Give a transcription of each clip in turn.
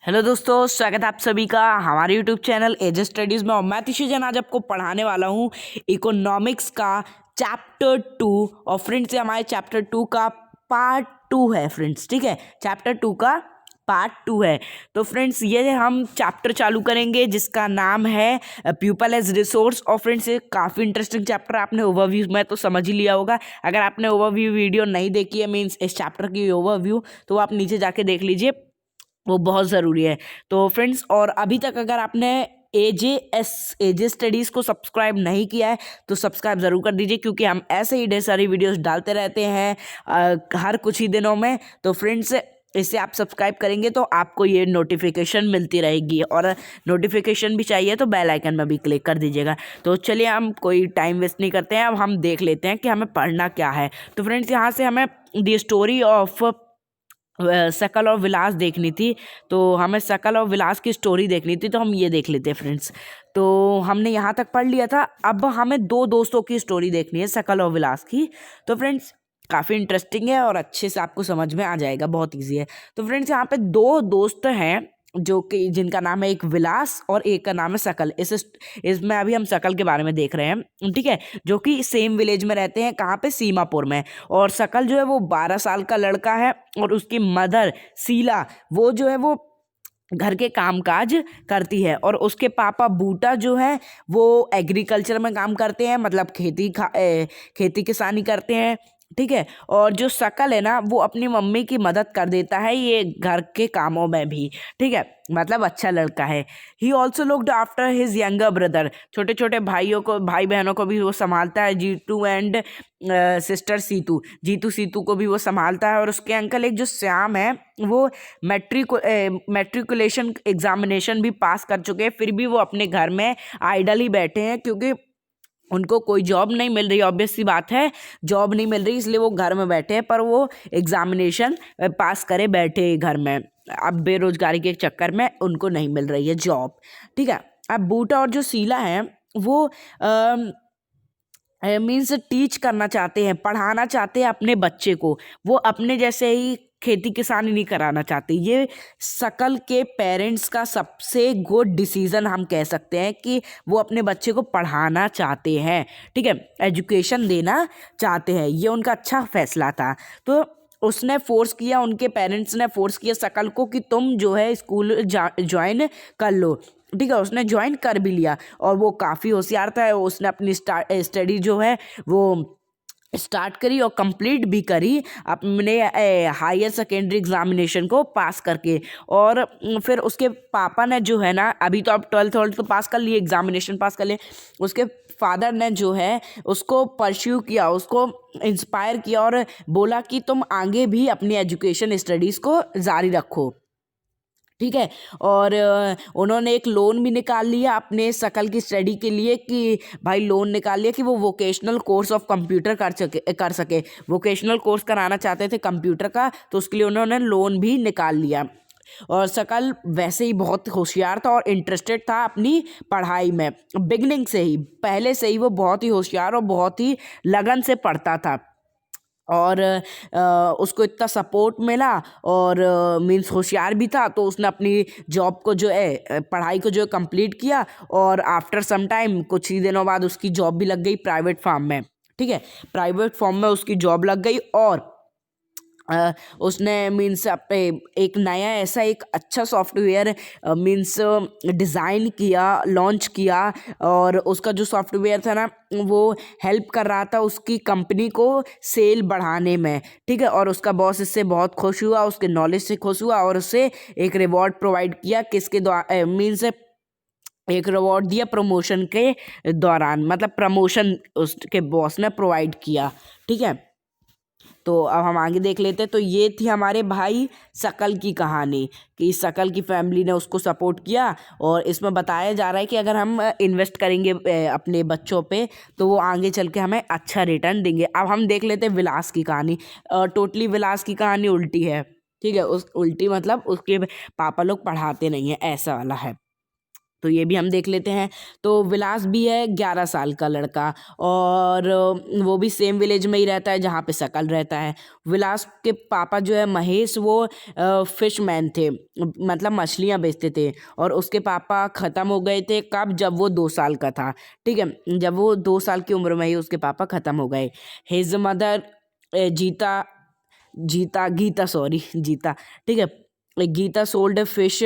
Hello दोस्तों, स्वागत है आप सभी का हमारे यूट्यूब चैनल एजे स्टडीज़ में। और मैं तिशुजन आज आपको पढ़ाने वाला हूँ इकोनॉमिक्स का चैप्टर 2। और फ्रेंड्स, ये हमारे चैप्टर 2 का पार्ट 2 है फ्रेंड्स। ठीक है, चैप्टर 2 का पार्ट 2 है। तो फ्रेंड्स, ये हम चैप्टर चालू करेंगे जिसका नाम है पीपल एज रिसोर्स। और फ्रेंड्स, ये काफ़ी इंटरेस्टिंग चैप्टर, आपने ओवरव्यू में तो समझ ही लिया होगा। अगर आपने ओवरव्यू वीडियो नहीं देखी है, मीन्स इस चैप्टर की ओवरव्यू, तो आप नीचे जाके देख लीजिए, वो बहुत ज़रूरी है। तो फ्रेंड्स, और अभी तक अगर आपने एजे स्टडीज़ को सब्सक्राइब नहीं किया है तो सब्सक्राइब ज़रूर कर दीजिए, क्योंकि हम ऐसे ही ढेर सारी वीडियोस डालते रहते हैं हर कुछ ही दिनों में। तो फ्रेंड्स, इससे आप सब्सक्राइब करेंगे तो आपको ये नोटिफिकेशन मिलती रहेगी, और नोटिफिकेशन भी चाहिए तो बेल आइकन में भी क्लिक कर दीजिएगा। तो चलिए, हम कोई टाइम वेस्ट नहीं करते हैं, अब हम देख लेते हैं कि हमें पढ़ना क्या है। तो फ्रेंड्स, यहाँ से हमें द स्टोरी ऑफ शकल और विलास देखनी थी। तो हमें शकल और विलास की स्टोरी देखनी थी, तो हम ये देख लेते हैं फ्रेंड्स। तो हमने यहाँ तक पढ़ लिया था, अब हमें दो दोस्तों की स्टोरी देखनी है, शकल और विलास की। तो फ्रेंड्स, काफ़ी इंटरेस्टिंग है और अच्छे से आपको समझ में आ जाएगा, बहुत ईजी है। तो फ्रेंड्स, यहाँ पे दो दोस्त हैं जो कि जिनका नाम है एक विलास और एक का नाम है शकल। इसमें अभी हम शकल के बारे में देख रहे हैं, ठीक है, जो कि सेम विलेज में रहते हैं। कहाँ पे? सीमापुर में। और शकल जो है वो 12 साल का लड़का है, और उसकी मदर शीला, वो जो है वो घर के काम काज करती है। और उसके पापा बूटा जो है वो एग्रीकल्चर में काम करते हैं, मतलब खेती किसानी करते हैं। ठीक है, और जो शकल है ना, वो अपनी मम्मी की मदद कर देता है ये घर के कामों में भी। ठीक है, मतलब अच्छा लड़का है। He also looked after his younger brother, छोटे छोटे भाई बहनों को भी वो संभालता है। जीतू एंड सिस्टर जीतू सीतू को भी वो संभालता है। और उसके अंकल एक जो श्याम है, वो मैट्रिकुलेशन एग्जामिनेशन भी पास कर चुके हैं, फिर भी वो अपने घर में आइडल ही बैठे हैं, क्योंकि उनको कोई जॉब नहीं मिल रही। ऑब्वियस सी बात है, जॉब नहीं मिल रही, इसलिए वो घर में बैठे हैं, पर वो एग्जामिनेशन पास करे बैठे घर में। अब बेरोजगारी के चक्कर में उनको नहीं मिल रही है जॉब। ठीक है, अब बूटा और जो शीला है वो मीन्स टीच करना चाहते हैं, पढ़ाना चाहते हैं अपने बच्चे को। वो अपने जैसे ही खेती किसानी नहीं कराना चाहते। ये शकल के पेरेंट्स का सबसे गुड डिसीजन हम कह सकते हैं कि वो अपने बच्चे को पढ़ाना चाहते हैं। ठीक है, एजुकेशन देना चाहते हैं, ये उनका अच्छा फैसला था। तो उसने फोर्स किया, उनके पेरेंट्स ने फोर्स किया शकल को कि तुम जो है स्कूल ज्वाइन कर लो। ठीक है, उसने ज्वाइन कर भी लिया, और वो काफ़ी होशियार था। उसने अपनी स्टडी जो है वो स्टार्ट करी और कंप्लीट भी करी अपने हायर सेकेंडरी एग्जामिनेशन को पास करके। और फिर उसके पापा ने जो है ना, अभी तो अब 12th तो पास कर लिए, एग्जामिनेशन पास कर लिए, उसके फादर ने जो है उसको परस्यू किया, उसको इंस्पायर किया और बोला कि तुम आगे भी अपनी एजुकेशन स्टडीज़ को जारी रखो। ठीक है, और उन्होंने एक लोन भी निकाल लिया अपने शकल की स्टडी के लिए, कि भाई लोन निकाल लिया कि वो वोकेशनल कोर्स ऑफ कंप्यूटर कर सके। वोकेशनल कोर्स कराना चाहते थे कंप्यूटर का, तो उसके लिए उन्होंने लोन भी निकाल लिया। और शकल वैसे ही बहुत होशियार था और इंटरेस्टेड था अपनी पढ़ाई में। बिगनिंग से ही, पहले से ही वो बहुत ही होशियार और बहुत ही लगन से पढ़ता था। और उसको इतना सपोर्ट मिला, और मीन्स होशियार भी था, तो उसने अपनी जॉब को जो है, पढ़ाई को जो है कंप्लीट किया। और आफ्टर सम टाइम, कुछ ही दिनों बाद उसकी जॉब भी लग गई प्राइवेट फार्म में। ठीक है, प्राइवेट फॉर्म में उसकी जॉब लग गई, और उसने मीन्स अपने एक नया ऐसा एक अच्छा सॉफ्टवेयर मीन्स डिज़ाइन किया, लॉन्च किया। और उसका जो सॉफ्टवेयर था ना, वो हेल्प कर रहा था उसकी कंपनी को सेल बढ़ाने में। ठीक है, और उसका बॉस इससे बहुत खुश हुआ, उसके नॉलेज से खुश हुआ, और उसे एक रिवॉर्ड प्रोवाइड किया, किसके द्वारा मीन्स एक रिवॉर्ड दिया प्रमोशन के दौरान, मतलब प्रमोशन उसके बॉस ने प्रोवाइड किया। ठीक है, तो अब हम आगे देख लेते हैं। तो ये थी हमारे भाई शकल की कहानी, कि शकल की फैमिली ने उसको सपोर्ट किया, और इसमें बताया जा रहा है कि अगर हम इन्वेस्ट करेंगे अपने बच्चों पे, तो वो आगे चल के हमें अच्छा रिटर्न देंगे। अब हम देख लेते हैं विलास की कहानी। टोटली विलास की कहानी उल्टी है। ठीक है, उस उल्टी मतलब उसके पापा लोग पढ़ाते नहीं हैं, ऐसा वाला है। तो ये भी हम देख लेते हैं। तो विलास भी है 11 साल का लड़का, और वो भी सेम विलेज में ही रहता है जहाँ पे सकल रहता है। विलास के पापा जो है महेश, वो फिशमैन थे, मतलब मछलियाँ बेचते थे। और उसके पापा ख़त्म हो गए थे कब, जब वो 2 साल का था। ठीक है, जब वो 2 साल की उम्र में ही उसके पापा ख़त्म हो गए। हिज मदर जीता जीता गीता सॉरी गीता, ठीक है, Geeta sold fish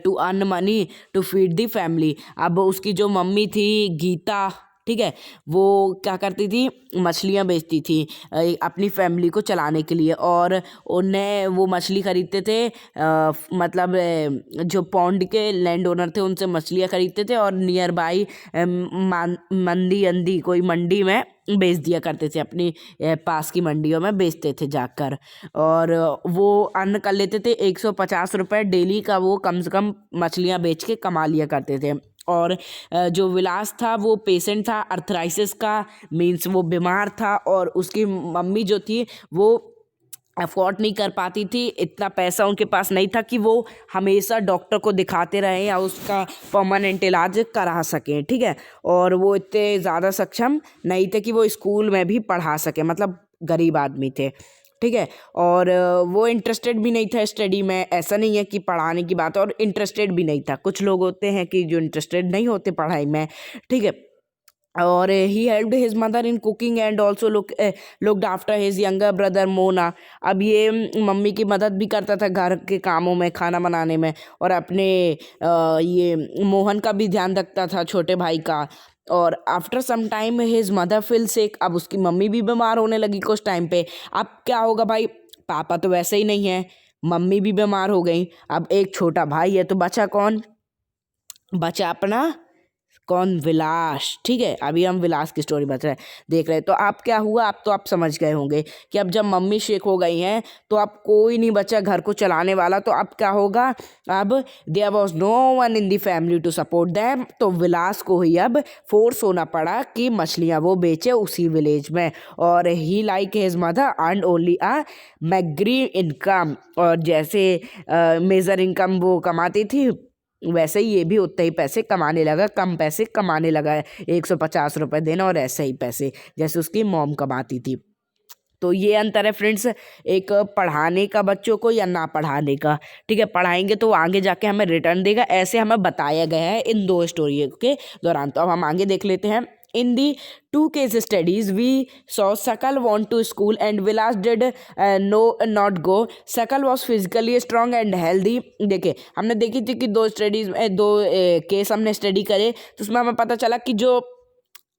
to earn money to feed the family. अब उसकी जो मम्मी थी गीता, ठीक है, वो क्या करती थी, मछलियाँ बेचती थी अपनी फैमिली को चलाने के लिए। और उन्हें वो मछली खरीदते थे, मतलब जो पौंड के लैंड ओनर थे उनसे मछलियाँ खरीदते थे, और नियर बाई मंदी अंदी कोई मंडी में बेच दिया करते थे, अपनी पास की मंडियों में बेचते थे जाकर। और वो अर्न कर लेते थे 150 रुपये डेली का, वो कम से कम मछलियाँ बेच के कमा लिया करते थे। और जो विलास था वो पेशेंट था अर्थराइसिस का, मीन्स वो बीमार था, और उसकी मम्मी जो थी वो अफोर्ड नहीं कर पाती थी, इतना पैसा उनके पास नहीं था कि वो हमेशा डॉक्टर को दिखाते रहें या उसका परमानेंट इलाज करा सकें। ठीक है, और वो इतने ज़्यादा सक्षम नहीं थे कि वो स्कूल में भी पढ़ा सकें, मतलब गरीब आदमी थे। ठीक है, और वो इंटरेस्टेड भी नहीं था स्टडी में, ऐसा नहीं है कि पढ़ाने की बात है, और इंटरेस्टेड भी नहीं था। कुछ लोग होते हैं कि जो इंटरेस्टेड नहीं होते पढ़ाई में। ठीक है, और he helped his mother in cooking and also looked after his younger brother Mona. अब ये मम्मी की मदद भी करता था घर के कामों में, खाना बनाने में, और अपने ये मोहन का भी ध्यान रखता था, छोटे भाई का। और after some time his mother feel sick, अब उसकी मम्मी भी बीमार होने लगी कुछ टाइम पे। अब क्या होगा भाई, पापा तो वैसे ही नहीं है, मम्मी भी बीमार हो गई, अब एक छोटा भाई है, तो बचा कौन, बचा अपना कौन, विलास। ठीक है, अभी हम विलास की स्टोरी बच रहे हैं देख रहे हैं। तो आप क्या हुआ, अब तो आप समझ गए होंगे कि अब जब मम्मी शेक हो गई हैं तो अब कोई नहीं बचा घर को चलाने वाला, तो अब क्या होगा, अब there was no one in the family to support them. तो विलास को ही अब फोर्स होना पड़ा कि मछलियाँ वो बेचे उसी विलेज में। और he like his mother earn only a meagre income, और जैसे मेजर इनकम वो कमाती थी वैसे ही ये भी उतने ही पैसे कमाने लगा, कम पैसे कमाने लगा है, 150 रुपये देना, और ऐसे ही पैसे जैसे उसकी मॉम कमाती थी। तो ये अंतर है फ्रेंड्स, एक पढ़ाने का बच्चों को या ना पढ़ाने का। ठीक है, पढ़ाएंगे तो आगे जाके हमें रिटर्न देगा, ऐसे हमें बताया गया है इन 2 स्टोरी के दौरान। तो अब हम आगे देख लेते हैं। In the 2 case studies, we saw Sakal want to school and Vilas did not go. Sakal was physically strong and healthy. देखिए, हमने देखी थी कि 2 स्टडीज में 2 केस हमने स्टडी करे, तो उसमें हमें पता चला कि जो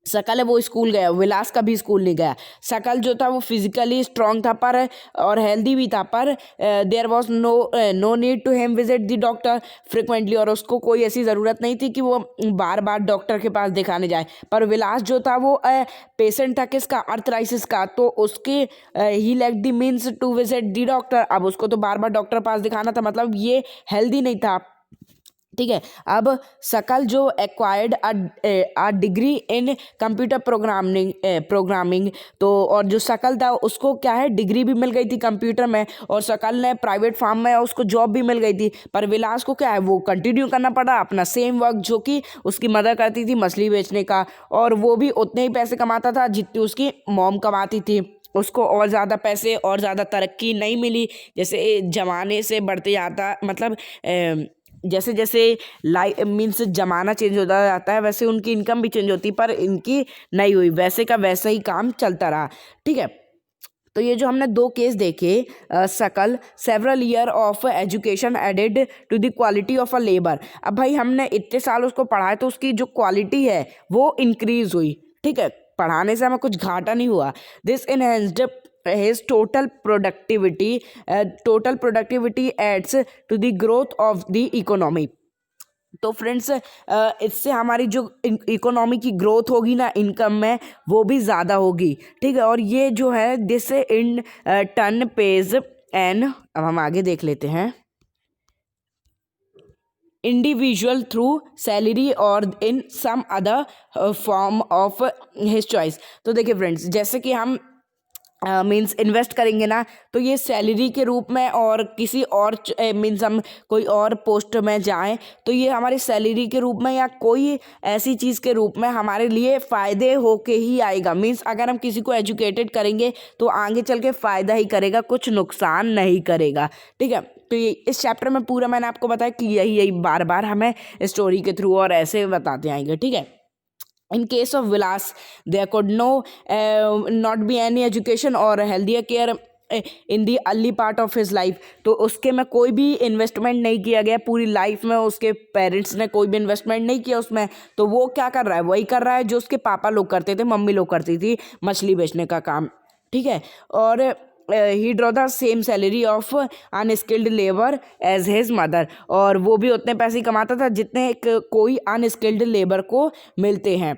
सकल है वो स्कूल गया, विलास का भी स्कूल नहीं गया। सकल जो था वो फिजिकली स्ट्रांग था पर और हेल्दी भी था, पर there was no need to him visit the doctor frequently, और उसको कोई ऐसी ज़रूरत नहीं थी कि वो बार बार डॉक्टर के पास दिखाने जाए। पर विलास जो था वो पेशेंट था किसका, अर्थराइसिस का, तो उसके he lack the means to visit the doctor. अब उसको तो बार बार डॉक्टर पास दिखाना था, मतलब ये हेल्दी नहीं था। ठीक है, अब सकल जो acquired a degree in computer programming, तो और जो सकल था उसको क्या है, डिग्री भी मिल गई थी कंप्यूटर में, और सकल ने प्राइवेट फार्म में उसको जॉब भी मिल गई थी। पर विलास को क्या है, वो कंटिन्यू करना पड़ा अपना सेम वर्क जो कि उसकी मदर करती थी, मछली बेचने का, और वो भी उतने ही पैसे कमाता था जितनी उसकी मॉम कमाती थी। उसको और ज़्यादा पैसे और ज़्यादा तरक्की नहीं मिली, जैसे ज़माने से बढ़ते जाता, मतलब जैसे जैसे लाइफ मीन्स ज़माना चेंज होता जाता है वैसे उनकी इनकम भी चेंज होती, पर इनकी नहीं हुई, वैसे का वैसा ही काम चलता रहा। ठीक है, तो ये जो हमने 2 केस देखे, सकल several year of education added to the quality of a labour. अब भाई हमने इतने साल उसको पढ़ाया तो उसकी जो क्वालिटी है वो इंक्रीज हुई। ठीक है, पढ़ाने से हमें कुछ घाटा नहीं हुआ। This enhanced his total productivity adds to the growth of the economy। तो फ्रेंड्स, इससे हमारी जो इकोनॉमी की ग्रोथ होगी ना, इनकम में, वो भी ज़्यादा होगी। ठीक है, और ये जो है this in turn page an, अब हम आगे देख लेते हैं, इंडिविजुअल थ्रू सैलरी और in some other form of his choice. तो देखिए फ्रेंड्स, जैसे कि हम मीन्स इन्वेस्ट करेंगे ना, तो ये सैलरी के रूप में और किसी और मीन्स हम कोई और पोस्ट में जाएं तो ये हमारी सैलरी के रूप में या कोई ऐसी चीज़ के रूप में हमारे लिए फ़ायदे होके ही आएगा। मीन्स अगर हम किसी को एजुकेटेड करेंगे तो आगे चल के फ़ायदा ही करेगा, कुछ नुकसान नहीं करेगा। ठीक है, तो ये इस चैप्टर में पूरा मैंने आपको बताया कि यही बार बार हमें स्टोरी के थ्रू और ऐसे बताते आएंगे। ठीक है, in case of Vilas there could not be any education or healthier care in the early part of his life. तो उसके में कोई भी इन्वेस्टमेंट नहीं किया गया, पूरी लाइफ में उसके पेरेंट्स ने कोई भी इन्वेस्टमेंट नहीं किया उसमें। तो वो क्या कर रहा है, वही कर रहा है जो उसके पापा लोग करते थे, मम्मी लोग करती थी, मछली बेचने का काम। ठीक है, और he draw the same salary of unskilled labour as his mother, और वो भी उतने पैसे कमाता था जितने कोई अनस्किल्ड लेबर को मिलते हैं।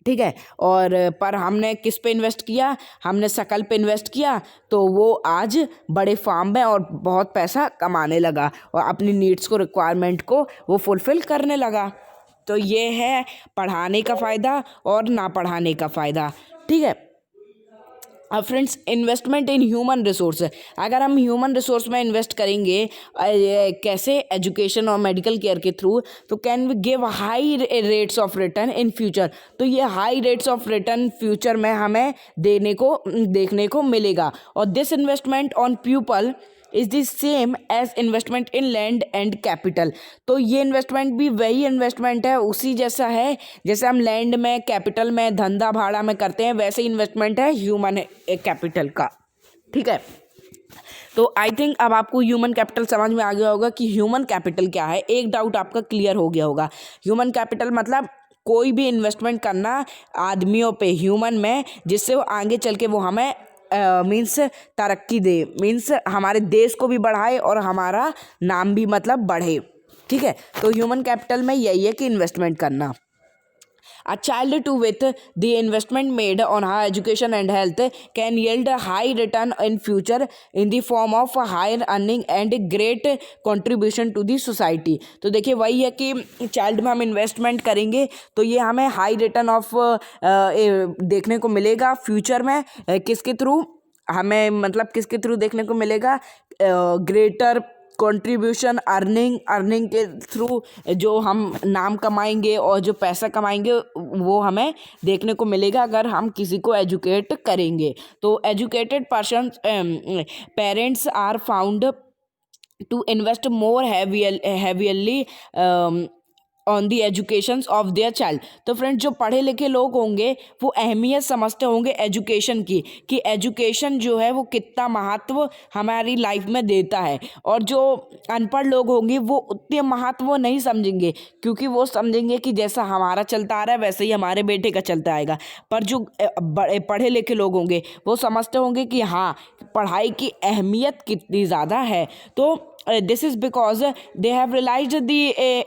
ठीक है, और पर हमने किस पे इन्वेस्ट किया, हमने शकल पे इन्वेस्ट किया, तो वो आज बड़े फार्म में और बहुत पैसा कमाने लगा और अपनी नीड्स को, रिक्वायरमेंट को वो फुलफ़िल करने लगा। तो ये है पढ़ाने का फ़ायदा और ना पढ़ाने का फ़ायदा। ठीक है, अब friends, investment in human resource, अगर हम ह्यूमन रिसोर्स में इन्वेस्ट करेंगे कैसे, एजुकेशन और मेडिकल केयर के थ्रू, तो can we give high rates of return in future. तो ये high rates of return future में हमें देखने को मिलेगा। और this investment on people is the same as investment in land and capital. तो ये इन्वेस्टमेंट भी वही इन्वेस्टमेंट है, उसी जैसा है जैसे हम लैंड में, कैपिटल में, धंधा भाड़ा में करते हैं, वैसे इन्वेस्टमेंट है ह्यूमन कैपिटल का। ठीक है, तो आई थिंक अब आपको ह्यूमन कैपिटल समझ में आ गया होगा कि ह्यूमन कैपिटल क्या है। एक डाउट आपका क्लियर हो गया होगा। ह्यूमन कैपिटल मतलब कोई भी इन्वेस्टमेंट करना आदमियों पे, ह्यूमन में, जिससे वो आगे चल के वो हमें मीन्स तरक्की दे, मीन्स हमारे देश को भी बढ़ाए और हमारा नाम भी मतलब बढ़े। ठीक है, तो ह्यूमन कैपिटल में यही है कि इन्वेस्टमेंट करना। A child too with the investment made on higher education and health can yield a high return in future in the form of higher earning and great contribution to the society। तो देखिए वही है कि child में हम investment करेंगे तो ये हमें हाई रिटर्न ऑफ देखने को मिलेगा फ्यूचर में। किसके थ्रू हमें, मतलब किसके थ्रू देखने को मिलेगा, ग्रेटर कंट्रीब्यूशन, अर्निंग के थ्रू जो हम नाम कमाएंगे और जो पैसा कमाएंगे वो हमें देखने को मिलेगा अगर हम किसी को एजुकेट करेंगे। तो educated person parents are found to invest more heavily on the education of their child. तो फ्रेंड्स, जो पढ़े लिखे लोग होंगे वो अहमियत समझते होंगे एजुकेशन की, कि एजुकेशन जो है वो कितना महत्व हमारी लाइफ में देता है। और जो अनपढ़ लोग होंगे वो उतने महत्व नहीं समझेंगे, क्योंकि वो समझेंगे कि जैसा हमारा चलता आ रहा है वैसे ही हमारे बेटे का चलता आएगा। पर जो पढ़े लिखे लोग होंगे वो समझते होंगे कि हाँ, पढ़ाई की अहमियत कितनी ज़्यादा है। तो this is because they have realised the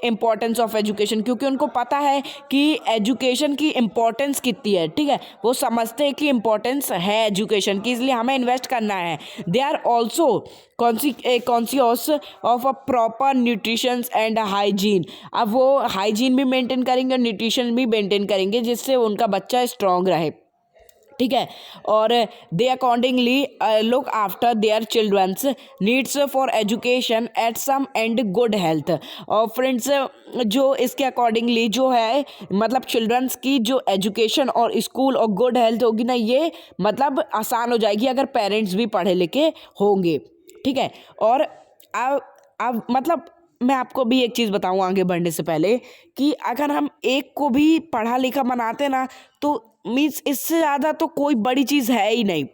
importance of education, क्योंकि उनको पता है कि एजुकेशन की इम्पोर्टेंस कितनी है। ठीक है, वो समझते हैं कि इम्पोर्टेंस है एजुकेशन की, इसलिए हमें इन्वेस्ट करना है। They are also conscious of a proper nutrition and hygiene. अब वो हाइजीन भी मेंटेन करेंगे और न्यूट्रिशन भी मेंटेन करेंगे जिससे उनका बच्चा स्ट्रॉन्ग रहे। ठीक है, और they accordingly look after their childrens needs for education at some and good health. और फ्रेंड्स, जो इसके अकॉर्डिंगली जो है मतलब चिल्ड्रंस की जो एजुकेशन और स्कूल और गुड हेल्थ होगी ना, ये मतलब आसान हो जाएगी अगर पेरेंट्स भी पढ़े लिखे होंगे। ठीक है, और अब मतलब मैं आपको भी एक चीज़ बताऊँ आगे बढ़ने से पहले, कि अगर हम एक को भी पढ़ा लिखा बनाते ना तो मीन्स इससे ज़्यादा तो कोई बड़ी चीज़ है ही नहीं।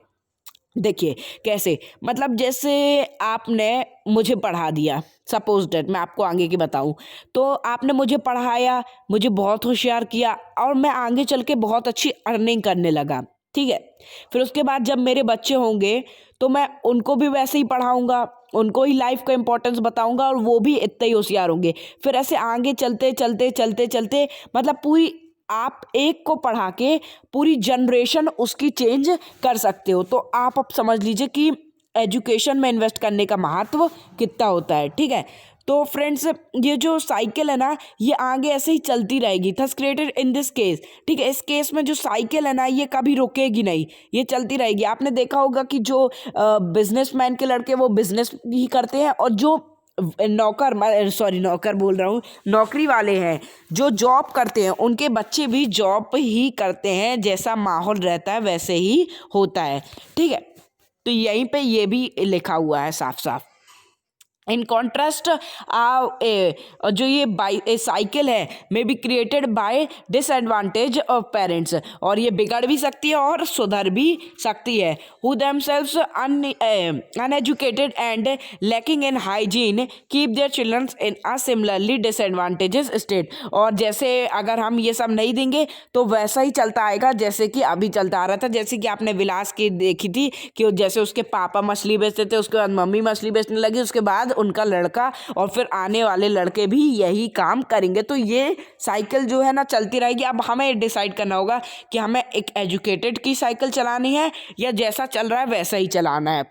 देखिए कैसे, मतलब जैसे आपने मुझे पढ़ा दिया, सपोज डेट मैं आपको आगे की बताऊं, तो आपने मुझे पढ़ाया, मुझे बहुत होशियार किया और मैं आगे चल के बहुत अच्छी अर्निंग करने लगा। ठीक है, फिर उसके बाद जब मेरे बच्चे होंगे तो मैं उनको भी वैसे ही पढ़ाऊँगा, उनको ही लाइफ का इम्पोर्टेंस बताऊँगा और वो भी इतने ही होशियार होंगे। फिर ऐसे आगे चलते चलते चलते चलते मतलब पूरी, आप एक को पढ़ा के पूरी जनरेशन उसकी चेंज कर सकते हो। तो आप अब समझ लीजिए कि एजुकेशन में इन्वेस्ट करने का महत्व कितना होता है। ठीक है, तो फ्रेंड्स ये जो साइकिल है ना, ये आगे ऐसे ही चलती रहेगी। Thus created in this case, ठीक है, इस केस में जो साइकिल है ना, ये कभी रुकेगी नहीं, ये चलती रहेगी। आपने देखा होगा कि जो बिजनेसमैन के लड़के वो बिजनेस ही करते हैं, और जो नौकर बोल रहा हूँ, नौकरी वाले हैं जो जॉब करते हैं, उनके बच्चे भी जॉब ही करते हैं। जैसा माहौल रहता है वैसे ही होता है। ठीक है, तो यहीं पे ये भी लिखा हुआ है साफ साफ। इन कॉन्ट्रास्ट जो ये साइकिल है may be created by disadvantage of parents, और ये बिगड़ भी सकती है और सुधर भी सकती है। Who themselves uneducated and lacking in hygiene keep their children in a similarly disadvantages state. और जैसे अगर हम ये सब नहीं देंगे तो वैसा ही चलता आएगा जैसे कि अभी चलता आ रहा था। जैसे कि आपने विलास की देखी थी कि जैसे उसके पापा मछली बेचते थे, उसके बाद मम्मी मछली बेचने लगी, उसके बाद उनका लड़का, और फिर आने वाले लड़के भी यही काम करेंगे। तो ये साइकिल जो है ना चलती रहेगी। अब हमें डिसाइड करना होगा कि हमें एक एजुकेटेड की साइकिल चलानी है या जैसा चल रहा है वैसा ही चलाना है।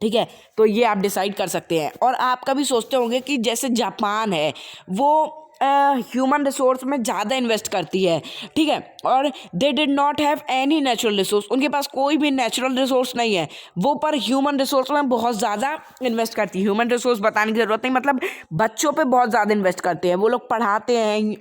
ठीक है, तो ये आप डिसाइड कर सकते हैं। और आप कभी सोचते होंगे कि जैसे जापान है वो ह्यूमन रिसोर्स में ज़्यादा इन्वेस्ट करती है। ठीक है, और they did not have any natural resource, उनके पास कोई भी नेचुरल रिसोर्स नहीं है, वो पर ह्यूमन रिसोर्स में बहुत ज़्यादा इन्वेस्ट करती है। ह्यूमन रिसोर्स बताने की ज़रूरत नहीं, मतलब बच्चों पे बहुत ज़्यादा इन्वेस्ट करते हैं। वो लोग पढ़ाते हैं,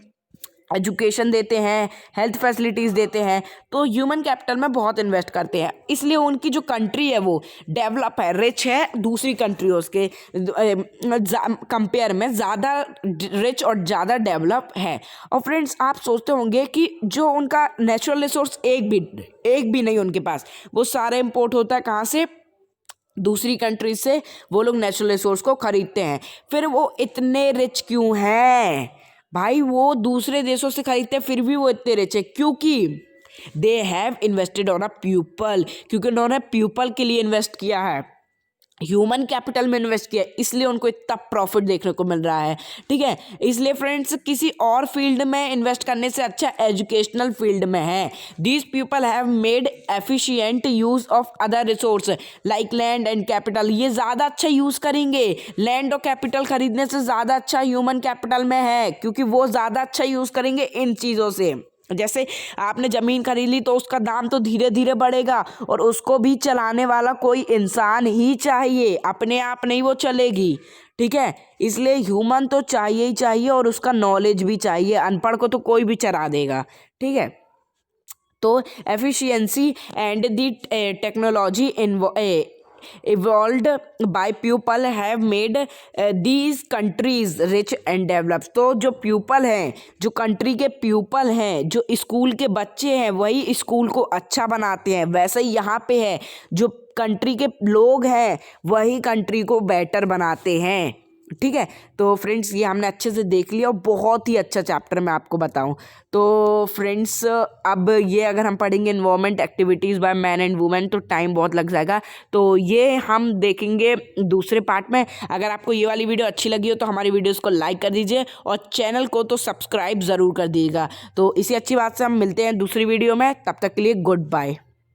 एजुकेशन देते हैं, हेल्थ फैसिलिटीज़ देते हैं, तो ह्यूमन कैपिटल में बहुत इन्वेस्ट करते हैं। इसलिए उनकी जो कंट्री है वो डेवलप है, रिच है, दूसरी कंट्रियों के कंपेयर में ज़्यादा रिच और ज़्यादा डेवलप है। और फ्रेंड्स आप सोचते होंगे कि जो उनका नेचुरल रिसोर्स एक भी नहीं उनके पास, वो सारा इम्पोर्ट होता है कहाँ से? दूसरी कंट्री से वो लोग नेचुरल रिसोर्स को खरीदते हैं। फिर वो इतने रिच क्यों हैं भाई? वो दूसरे देशों से खरीदते हैं फिर भी वो इतने रिच है क्योंकि they have invested on a people, क्योंकि उन्होंने पीपल के लिए इन्वेस्ट किया है, ह्यूमन कैपिटल में इन्वेस्ट किया, इसलिए उनको इतना प्रॉफिट देखने को मिल रहा है। ठीक है, इसलिए फ्रेंड्स किसी और फील्ड में इन्वेस्ट करने से अच्छा एजुकेशनल फील्ड में है। These people have made efficient use of other resource like land and capital. ये ज़्यादा अच्छा यूज़ करेंगे, लैंड और कैपिटल खरीदने से ज़्यादा अच्छा ह्यूमन कैपिटल में है, क्योंकि वो ज़्यादा अच्छा यूज़ करेंगे इन चीज़ों से। जैसे आपने ज़मीन खरीद ली तो उसका दाम तो धीरे धीरे बढ़ेगा, और उसको भी चलाने वाला कोई इंसान ही चाहिए, अपने आप नहीं वो चलेगी। ठीक है, इसलिए ह्यूमन तो चाहिए ही चाहिए, और उसका नॉलेज भी चाहिए। अनपढ़ को तो कोई भी चला देगा। ठीक है, तो efficiency and the technology evolved by people have made these countries rich and developed। तो जो पीपल हैं, जो कंट्री के पीपल हैं, जो स्कूल के बच्चे हैं, वही स्कूल को अच्छा बनाते हैं। वैसे ही यहाँ पे है, जो कंट्री के लोग हैं वही कंट्री को बेटर बनाते हैं। ठीक है, तो फ्रेंड्स ये हमने अच्छे से देख लिया, और बहुत ही अच्छा चैप्टर मैं आपको बताऊं तो फ्रेंड्स अब ये अगर हम पढ़ेंगे environment activities by man and women तो टाइम बहुत लग जाएगा, तो ये हम देखेंगे दूसरे पार्ट में। अगर आपको ये वाली वीडियो अच्छी लगी हो तो हमारी वीडियोस को लाइक कर दीजिए, और चैनल को तो सब्सक्राइब ज़रूर कर दीजिएगा। तो इसी अच्छी बात से हम मिलते हैं दूसरी वीडियो में, तब तक के लिए गुड बाय।